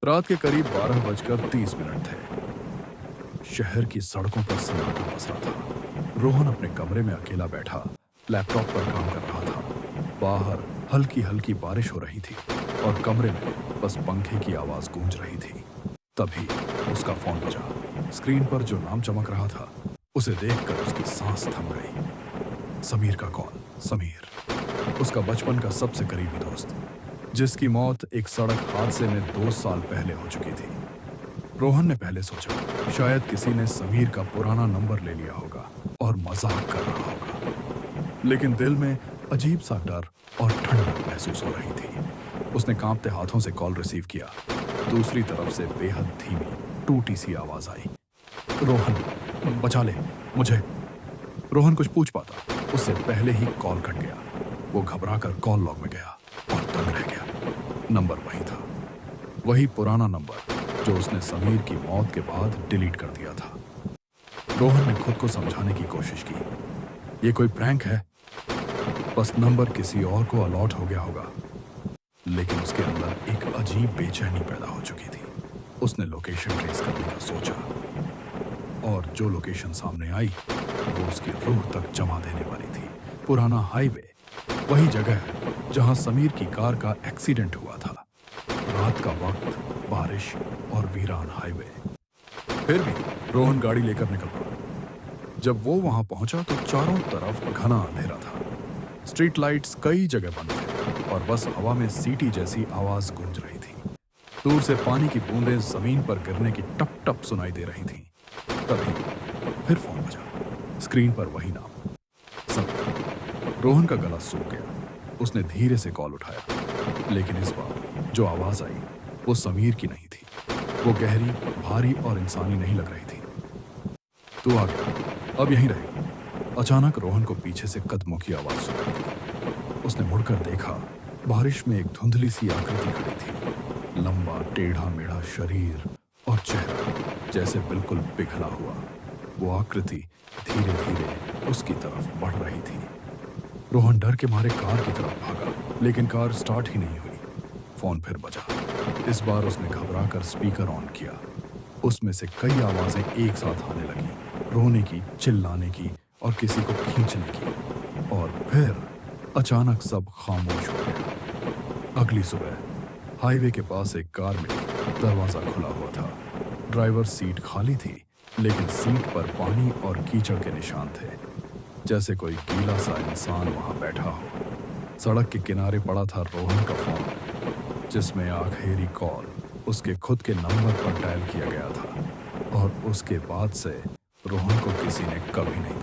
रात के करीब 12:30 थे। शहर की सड़कों पर सन्नाटा पसरा था। रोहन अपने कमरे में अकेला बैठा लैपटॉप पर काम कर रहा था। बाहर हल्की हल्की बारिश हो रही थी और कमरे में बस पंखे की आवाज गूंज रही थी। तभी उसका फोन बजा। स्क्रीन पर जो नाम चमक रहा था उसे देखकर उसकी सांस थम गई। समीर का कॉल। समीर, उसका बचपन का सबसे करीबी दोस्त, जिसकी मौत एक सड़क हादसे में 2 साल पहले हो चुकी थी। रोहन ने पहले सोचा शायद किसी ने समीर का पुराना नंबर ले लिया होगा और मजाक कर रहा होगा, लेकिन दिल में अजीब सा डर और ठंडक महसूस हो रही थी। उसने कांपते हाथों से कॉल रिसीव किया। दूसरी तरफ से बेहद धीमी टूटी सी आवाज आई, रोहन बचा ले मुझे। रोहन कुछ पूछ पाता उससे पहले ही कॉल कट गया। वो घबराकर कॉल लॉग में गया और दंग रह गया। नंबर वही था, वही पुराना नंबर जो उसने समीर की मौत के बाद डिलीट कर दिया था। रोहन ने खुद को समझाने की कोशिश की, ये कोई प्रैंक है, बस नंबर किसी और को अलॉट हो गया होगा। लेकिन उसके अंदर एक अजीब बेचैनी पैदा हो चुकी थी। उसने लोकेशन ट्रेस करने का सोचा और जो लोकेशन सामने आई वो उसकी रूह तक जमा देने वाली थी। पुराना हाईवे, वही जगह है जहां समीर की कार का एक्सीडेंट हुआ था। रात का वक्त, बारिश और वीरान हाईवे। फिर भी रोहन गाड़ी लेकर निकल पड़ा। जब वो वहां पहुंचा तो चारों तरफ घना अंधेरा था। स्ट्रीट लाइट्स कई जगह बंद थे और बस हवा में सीटी जैसी आवाज गूंज रही थी। दूर से पानी की बूंदें जमीन पर गिरने की टप टप सुनाई दे रही थीं। तभी फिर फोन बजा। स्क्रीन पर वही नाम, समीर। रोहन का गला सूख गया। उसने धीरे से कॉल उठाया, लेकिन इस बार जो आवाज आई वो समीर की नहीं थी। वो गहरी, भारी और इंसानी नहीं लग रही थी। तू आ गया, अब यहीं रहेगा। अचानक रोहन को पीछे से कदमों की आवाज सुनाई दी। उसने मुड़कर देखा। बारिश में एक धुंधली सी आकृति खड़ी थी। लंबा टेढ़ा मेढ़ा शरीर और चेहरा जैसे बिल्कुल पिघला हुआ। वो आकृति धीरे धीरे उसकी तरफ बढ़ रही थी। रोहन डर के मारे कार की तरफ भागा, लेकिन कार स्टार्ट ही नहीं हुई। फोन फिर बजा। इस बार उसने घबराकर स्पीकर ऑन किया। उसमें से कई आवाजें एक साथ आने लगी, रोने की, चिल्लाने की और किसी को खींचने की। और फिर अचानक सब खामोश हो गया। अगली सुबह हाईवे के पास एक कार में दरवाजा खुला हुआ था। ड्राइवर सीट खाली थी, लेकिन सीट पर पानी और कीचड़ के निशान थे, जैसे कोई गीला सा इंसान वहां बैठा हो। सड़क के किनारे पड़ा था रोहन का फोन, जिसमें आखिरी कॉल उसके खुद के नंबर पर डायल किया गया था और उसके बाद से रोहन को किसी ने कभी नहीं